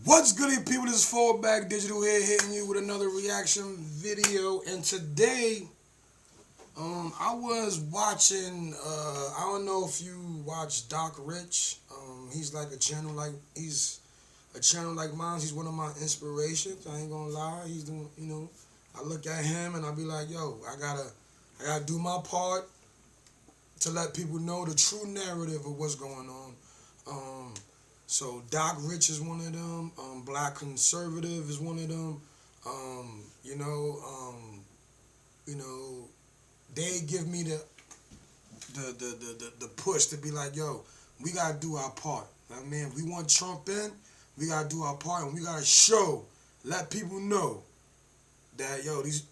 What's good, you people? This is Fallback Digital here, hitting you with another reaction video. And today, I was watching. I don't know if you watch Doc Rich. He's like a channel like mine. He's one of my inspirations. I ain't gonna lie. He's doing. I look at him and I be like, yo, I gotta do my part to let people know the true narrative of what's going on. So Doc Rich is one of them. Black Conservative is one of them. They give me the push to be like, yo, we gotta do our part. I mean, if we want Trump in, we gotta do our part, and we gotta let people know that yo, these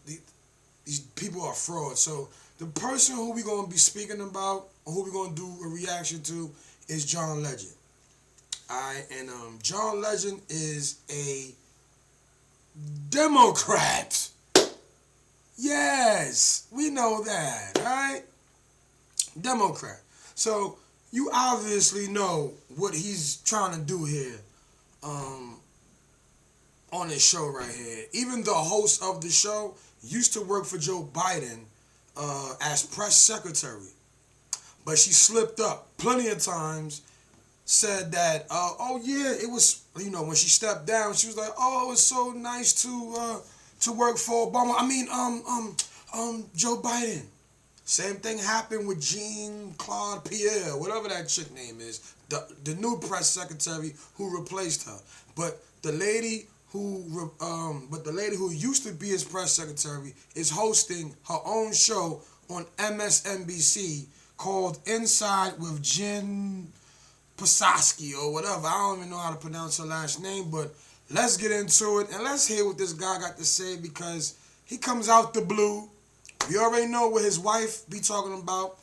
people are frauds. So the person who we gonna be speaking about, or who we gonna do a reaction to, is John Legend. Alright, and John Legend is a Democrat. Yes, we know that, alright? Democrat. So you obviously know what he's trying to do here on this show right here. Even the host of the show used to work for Joe Biden as press secretary. But she slipped up plenty of times, said that, oh yeah, it was, when she stepped down, she was like, oh, it was so nice to work for Obama. I mean, Joe Biden. Same thing happened with Jean-Claude Pierre, whatever that chick name is, the new press secretary who replaced her. But the lady who used to be his press secretary is hosting her own show on MSNBC called Inside with Jen Psaki or whatever. I don't even know how to pronounce her last name, but let's get into it and let's hear what this guy got to say, because he comes out the blue. We already know what his wife be talking about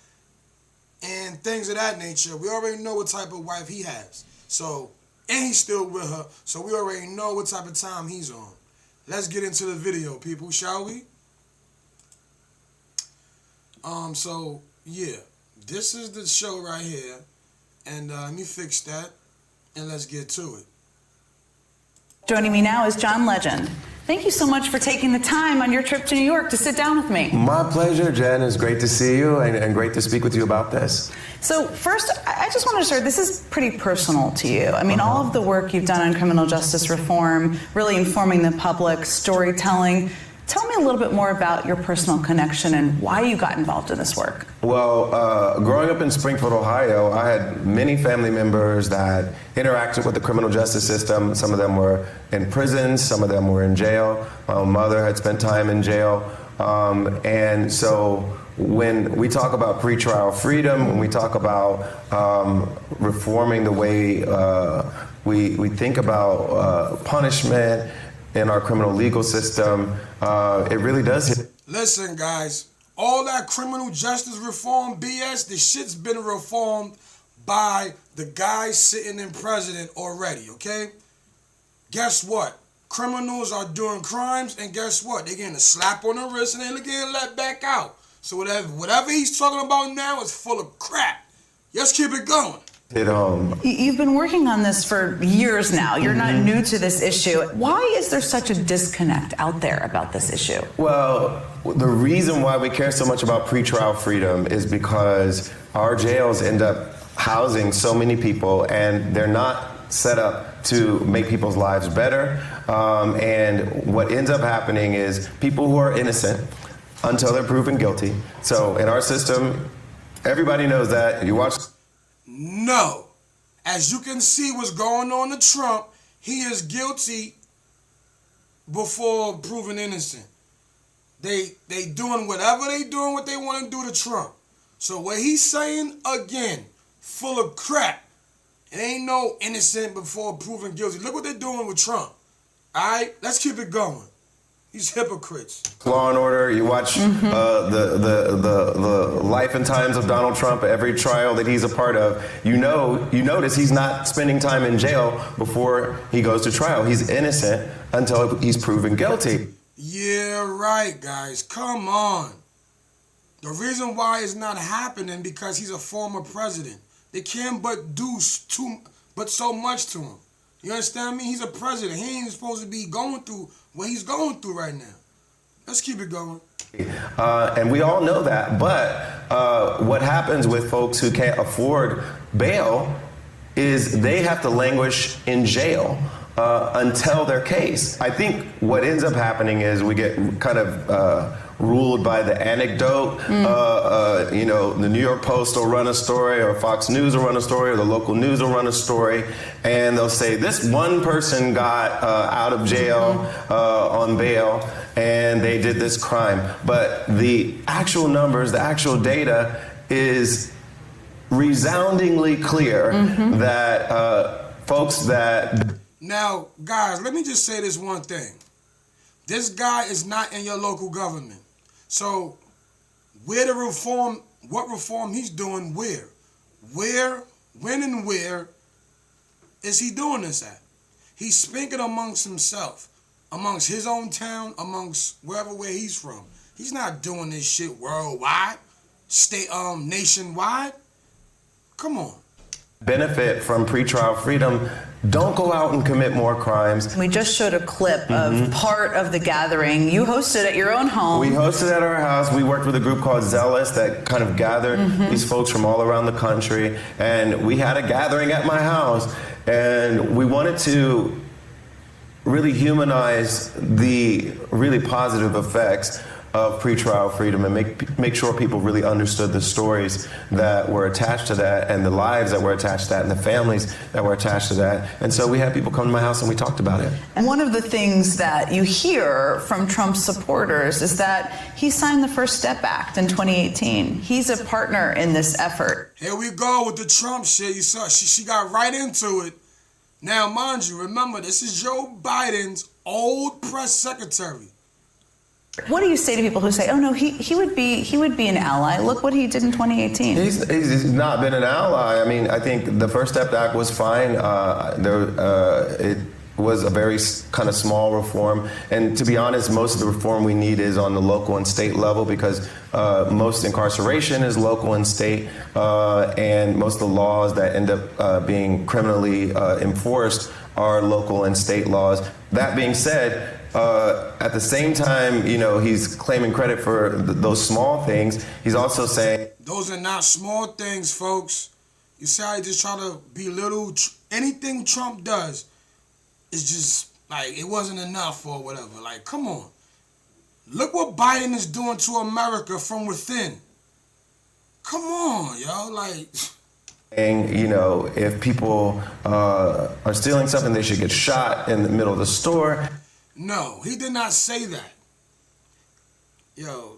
and things of that nature. We already know what type of wife he has. So, and he's still with her, so we already know what type of time he's on. Let's get into the video, people, shall we? So yeah, this is the show right here. And let me fix that, and let's get to it. Joining me now is John Legend. Thank you so much for taking the time on your trip to New York to sit down with me. My pleasure, Jen. It's great to see you and great to speak with you about this. So first, I just want to start, this is pretty personal to you. I mean, all of the work you've done on criminal justice reform, really informing the public, storytelling. Tell me a little bit more about your personal connection and why you got involved in this work. Well, growing up in Springfield, Ohio, I had many family members that interacted with the criminal justice system. Some of them were in prisons, some of them were in jail. My own mother had spent time in jail. And so when we talk about pretrial freedom, when we talk about reforming the way we think about punishment in our criminal legal system, it really does hit. Listen, guys, all that criminal justice reform BS, the shit's been reformed by the guy sitting in president already, okay? Guess what? Criminals are doing crimes, and guess what? They're getting a slap on the wrist and they're getting let back out. So whatever he's talking about now is full of crap. Let's keep it going. You've been working on this for years now. You're not new to this issue. Why is there such a disconnect out there about this issue? Well, the reason why we care so much about pretrial freedom is because our jails end up housing so many people, and they're not set up to make people's lives better. And what ends up happening is people who are innocent until they're proven guilty. So in our system, everybody knows that. You watch. No. As you can see what's going on to Trump, he is guilty before proven innocent. They doing whatever they doing what they want to do to Trump. So what he's saying, again, full of crap. It ain't no innocent before proven guilty. Look what they're doing with Trump. Alright? Let's keep it going. These hypocrites. Law and Order. You watch the life and times of Donald Trump. Every trial that he's a part of, you notice he's not spending time in jail before he goes to trial. He's innocent until he's proven guilty. Yeah, right, guys. Come on. The reason why it's not happening because he's a former president. They can't but do so much to him. You understand me? He's a president. He ain't supposed to be going through what he's going through right now. Let's keep it going. And we all know that. But what happens with folks who can't afford bail is they have to languish in jail until their case. I think what ends up happening is we get kind of ruled by the anecdote. You know, the New York Post will run a story, or Fox News will run a story, or the local news will run a story, and they'll say this one person got out of jail on bail, and they did this crime. But the actual numbers, the actual data is resoundingly clear that folks that... Now, guys, let me just say this one thing. This guy is not in your local government. So, where the reform, what reform he's doing where? Where, when and where is he doing this at? He's speaking amongst himself, amongst his own town, amongst wherever where he's from. He's not doing this shit worldwide, nationwide. Come on. Benefit from pretrial freedom, don't go out and commit more crimes. We just showed a clip of part of the gathering. You hosted at your own home. We hosted at our house. We worked with a group called Zealous that kind of gathered these folks from all around the country. And we had a gathering at my house. And we wanted to really humanize the really positive effects of pretrial freedom and make sure people really understood the stories that were attached to that, and the lives that were attached to that, and the families that were attached to that. And so we had people come to my house and we talked about it. And one of the things that you hear from Trump's supporters is that he signed the First Step Act in 2018. He's a partner in this effort. Here we go with the Trump shit. You saw she got right into it. Now, mind you, remember, this is Joe Biden's old press secretary. What do you say to people who say, "Oh no, he would be an ally. Look what he did in 2018." He's not been an ally. I mean, I think the First Step Act was fine. It was a very kind of small reform, and to be honest, most of the reform we need is on the local and state level, because most incarceration is local and state, and most of the laws that end up being criminally enforced are local and state laws. That being said, at the same time, you know, he's claiming credit for those small things. He's also saying those are not small things, folks. You see how he just try to belittle anything Trump does. It's just like it wasn't enough or whatever. Like, come on. Look what Biden is doing to America from within. Come on, yo. Like, you know, if people are stealing something, they should get shot in the middle of the store. No, he did not say that. Yo.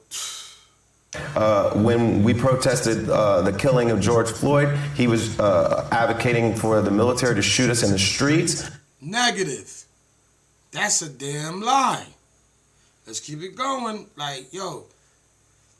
When we protested the killing of George Floyd, he was advocating for the military to shoot us in the streets. Negative. That's a damn lie. Let's keep it going. Like, yo,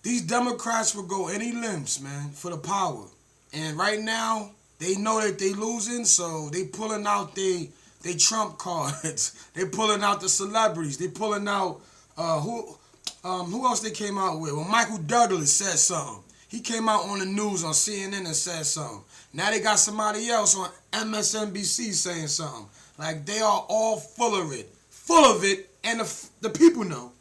these Democrats will go any lengths, man, for the power. And right now, they know that they losing, so they pulling out they Trump cards. They pulling out the celebrities. They pulling out who else they came out with? Well, Michael Douglas said something. He came out on the news on CNN and said something. Now they got somebody else on MSNBC saying something. Like, they are all full of it, and the people know.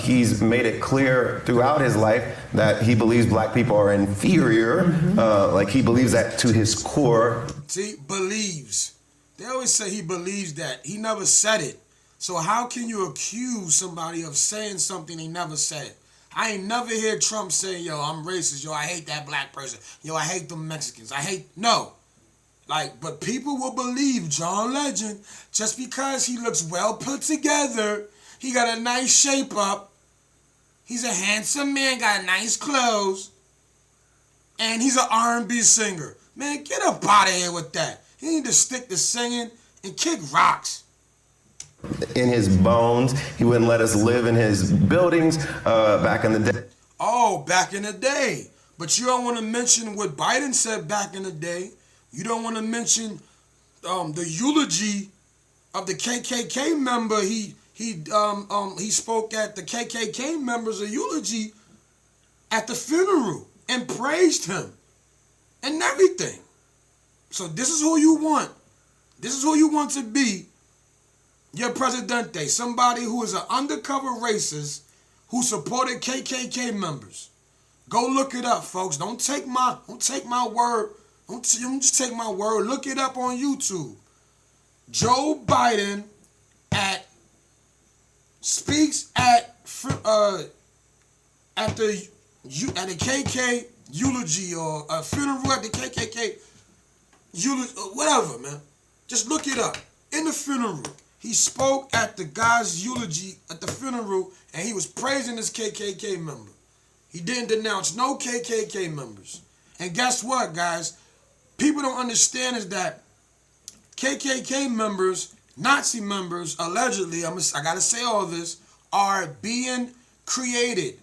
He's made it clear throughout his life that he believes black people are inferior. Like, he believes that to his core. See, believes. They always say he believes that. He never said it. So how can you accuse somebody of saying something they never said? I ain't never hear Trump say, yo, I'm racist. Yo, I hate that black person. Yo, I hate the Mexicans. No. Like, but people will believe John Legend just because he looks well put together. He got a nice shape up. He's a handsome man, got nice clothes. And he's an R&B singer. Man, get up out of here with that. He need to stick to singing and kick rocks. In his bones, he wouldn't let us live in his buildings back in the day. Oh, back in the day. But you don't want to mention what Biden said back in the day. You don't want to mention the eulogy of the KKK member. He spoke at the KKK members' eulogy at the funeral and praised him and everything. So this is who you want. This is who you want to be your presidente. Somebody who is an undercover racist who supported KKK members. Go look it up, folks. Don't take my word. Don't just take my word. Look it up on YouTube. Joe Biden speaks at the KK eulogy or a funeral at the KKK eulogy, whatever, man. Just look it up. In the funeral, he spoke at the guy's eulogy at the funeral, and he was praising this KKK member. He didn't denounce no KKK members. And guess what, guys? People don't understand is that KKK members, Nazi members, allegedly, I gotta say all this, are being created.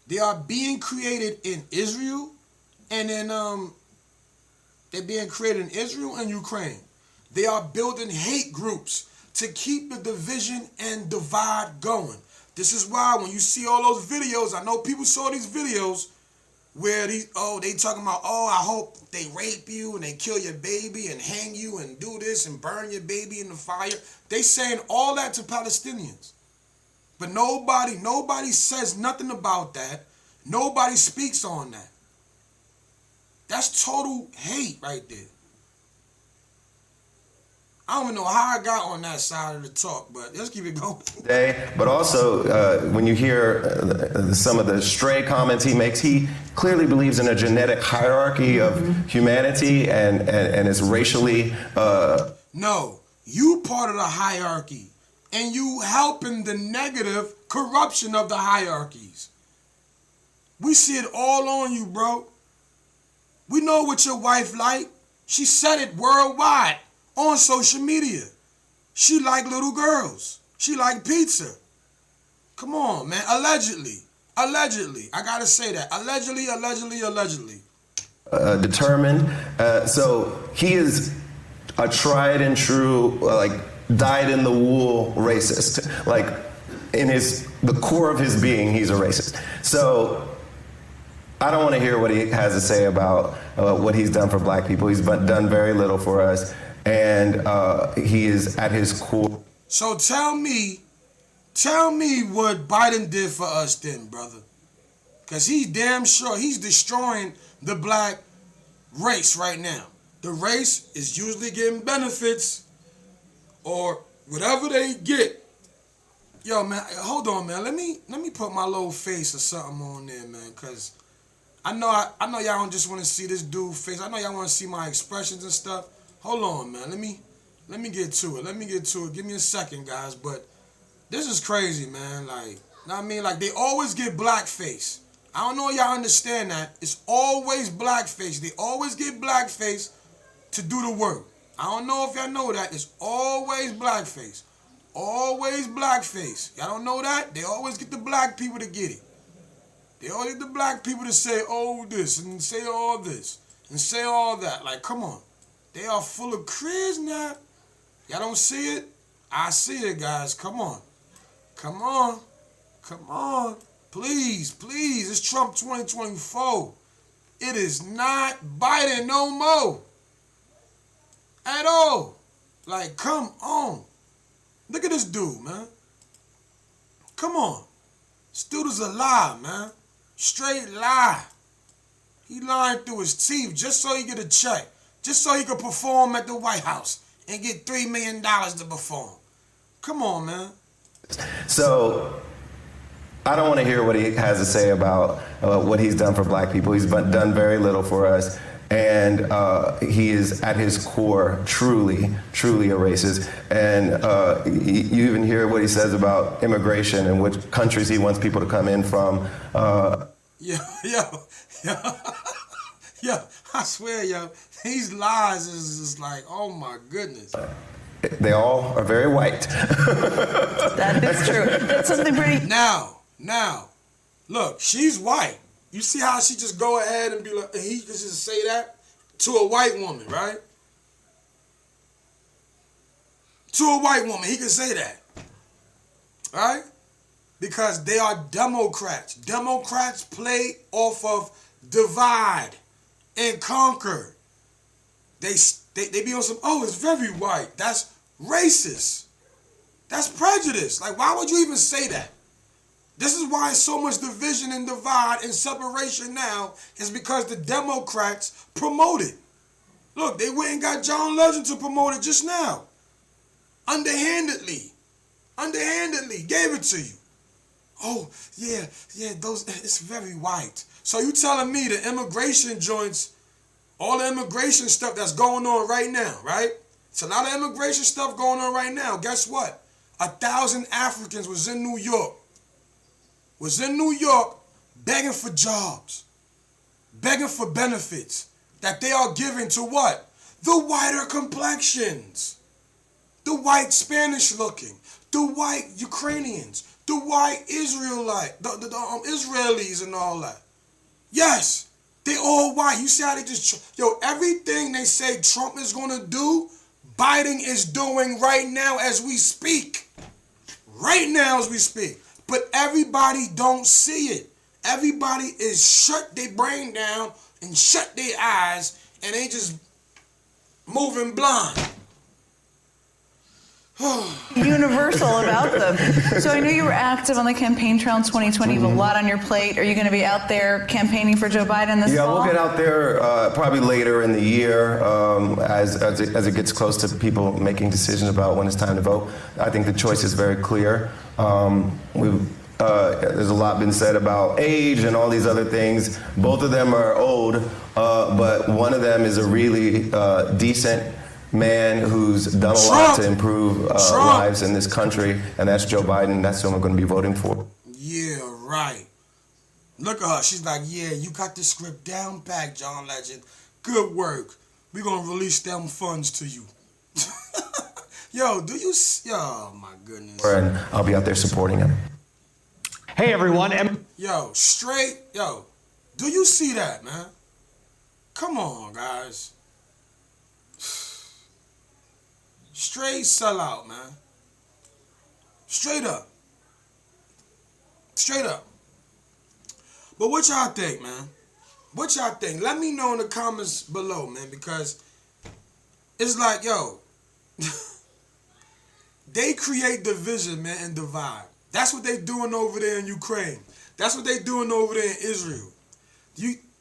They are being created in Israel, and they're being created in Israel and Ukraine. They are building hate groups to keep the division and divide going. This is why when you see all those videos, I know people saw these videos where they talking about, I hope they rape you and they kill your baby and hang you and do this and burn your baby in the fire. They saying all that to Palestinians. But nobody says nothing about that. Nobody speaks on that. That's total hate right there. I don't even know how I got on that side of the talk, but let's keep it going. But also, when you hear some of the stray comments he makes, he clearly believes in a genetic hierarchy of humanity and is racially... No, you part of the hierarchy, and you helping the negative corruption of the hierarchies. We see it all on you, bro. We know what your wife like. She said it worldwide. On social media. She like little girls. She like pizza. Come on, man. Allegedly. I gotta say that. Allegedly. Determined. So he is a tried and true, dyed in the wool racist. In the core of his being, he's a racist. So I don't want to hear what he has to say about what he's done for black people. He's done very little for us. And he is at his core. So tell me what Biden did for us then, brother. Because he's damn sure he's destroying the black race right now. The race is usually getting benefits or whatever they get. Yo, man, hold on, man. Let me put my little face or something on there, man, because I know y'all don't just want to see this dude face. I know y'all want to see my expressions and stuff. Hold on, man. Let me get to it. Give me a second, guys. But this is crazy, man. They always get blackface. I don't know if y'all understand that. It's always blackface. They always get blackface to do the work. I don't know if y'all know that. It's always blackface. Always blackface. Y'all don't know that? They always get the black people to get it. They always get the black people to say, this, and say all this, and say all that. Come on. They are full of craze now. Y'all don't see it? I see it, guys. Come on. Please. It's Trump 2024. It is not Biden no more. At all. Come on. Look at this dude, man. Come on. This dude is a lie, man. Straight lie. He lying through his teeth just so he get a check. Just so he could perform at the White House and get $3 million to perform. Come on, man. So I don't want to hear what he has to say about what he's done for black people. He's done very little for us. And he is at his core truly a racist. And you even hear what he says about immigration and which countries he wants people to come in from. Yo, I swear, these lies is just oh my goodness. They all are very white. That is true. That's something pretty. Now, look, she's white. You see how she just go ahead and be and he can just say that to a white woman, right? To a white woman, he can say that, right? Because they are Democrats. Democrats play off of divide and conquer. They they be on some, oh, it's very white. That's racist. That's prejudice. Like, why would you even say that? This is why so much division and divide and separation now is because the Democrats promote it. Look, they went and got John Legend to promote it just now. Underhandedly, gave it to you. Oh, yeah, it's very white. So you telling me the immigration joints, all the immigration stuff that's going on right now, right? It's a lot of immigration stuff going on right now. Guess what? 1,000 Africans was in New York begging for jobs, begging for benefits that they are giving to what? The whiter complexions, the white Spanish looking, the white Ukrainians, the white Israelis and all that. Yes, they all white. You see how they just, everything they say Trump is gonna do, Biden is doing right now as we speak. Right now as we speak. But everybody don't see it. Everybody is shut their brain down and shut their eyes and they just moving blind. Universal about them. So I know you were active on the campaign trail in 2020. You have a lot on your plate. Are you going to be out there campaigning for Joe Biden this fall? Yeah, we'll get out there probably later in the year as it gets close to people making decisions about when it's time to vote. I think the choice is very clear. There's a lot been said about age and all these other things. Both of them are old, but one of them is a really decent man who's done a lot to improve lives in this country, and that's Joe Biden. That's who I'm going to be voting for. Yeah, right. Look at her. She's like, yeah, you got the script down pat, John Legend. Good work. We're going to release them funds to you. Yo, oh my goodness. And I'll be out there supporting him. Hey, everyone. Yo, do you see that, man? Come on, guys. Straight sellout, man. Straight up. But what y'all think, man? What y'all think? Let me know in the comments below, man, because it's like, yo, they create division, man, and divide. That's what they doing over there in Ukraine. That's what they doing over there in Israel.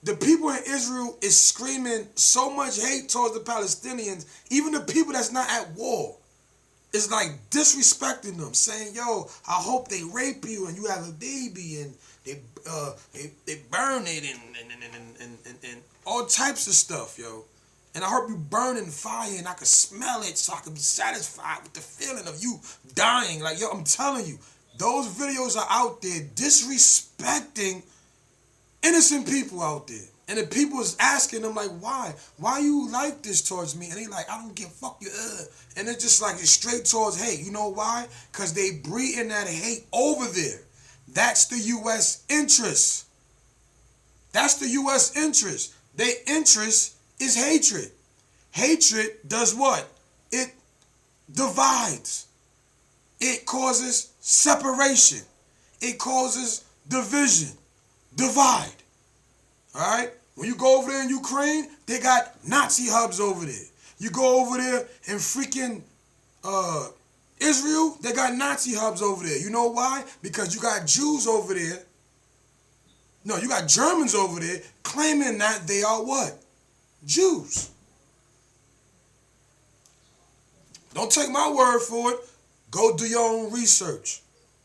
The people in Israel is screaming so much hate towards the Palestinians, even the people that's not at war. It's like disrespecting them, saying, yo, I hope they rape you and you have a baby and they burn it and all types of stuff, yo. And I hope you burn in fire and I can smell it so I can be satisfied with the feeling of you dying. Like, yo, I'm telling you, those videos are out there disrespecting innocent people out there. And the people is asking them, like, why? Why you like this towards me? And they like, I don't give a fuck you. And it's just like, it's straight towards hate. You know why? Because they breeding that hate over there. That's the U.S. interest. That's the U.S. interest. Their interest is hatred. Hatred does what? It divides. It causes separation. It causes division. Divide. All right? When you go over there in Ukraine, they got Nazi hubs over there. You go over there in freaking Israel, they got Nazi hubs over there. You know why? Because you got Jews over there. No, you got Germans over there claiming that they are what? Jews. Don't take my word for it. Go do your own research.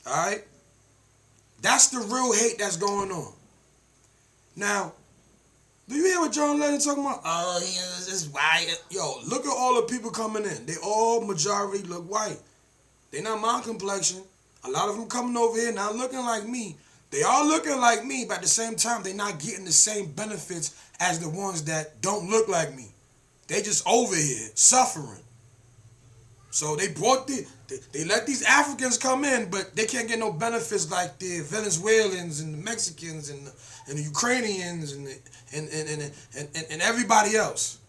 All right? That's the real hate that's going on. Now, do you hear what John Legend talking about? Oh, he is white. Yo, look at all the people coming in. They all majority look white. They not my complexion. A lot of them coming over here not looking like me. They all looking like me, but at the same time, they not getting the same benefits as the ones that don't look like me. They just over here suffering. So they brought they let these Africans come in, but they can't get no benefits like the Venezuelans and the Mexicans and the Ukrainians and everybody else.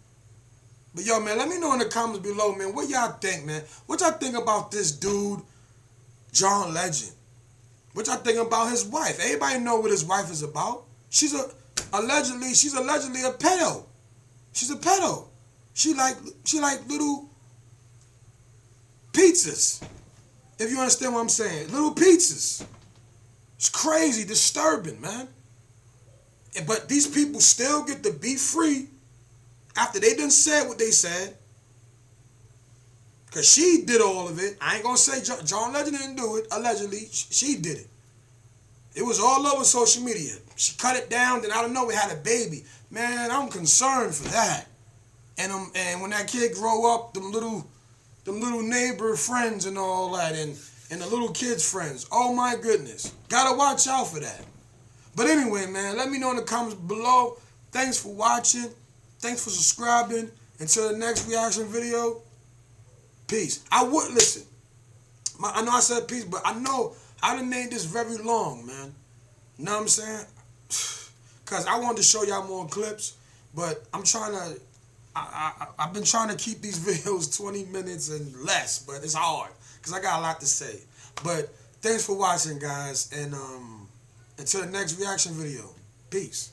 But yo, man, let me know in the comments below, man, what y'all think, man? What y'all think about this dude, John Legend? What y'all think about his wife? Everybody know what his wife is about. She's allegedly a pedo. She's a pedo. She like little pizzas. If you understand what I'm saying. Little pizzas. It's crazy, disturbing, man. But these people still get to be free after they done said what they said. Because she did all of it. I ain't going to say John Legend didn't do it. Allegedly, she did it. It was all over social media. She cut it down, then out of nowhere had a baby. Man, I'm concerned for that. And when that kid grow up, them little neighbor friends and all that, and the little kids' friends. Oh my goodness. Gotta watch out for that. But anyway, man, let me know in the comments below. Thanks for watching. Thanks for subscribing. Until the next reaction video, peace. I would listen. I know I said peace, but I know I done made this very long, man. You know what I'm saying? Because I wanted to show y'all more clips, but I'm trying to, I've been trying to keep these videos 20 minutes and less, but it's hard because I got a lot to say. But thanks for watching, guys, and until the next reaction video, peace.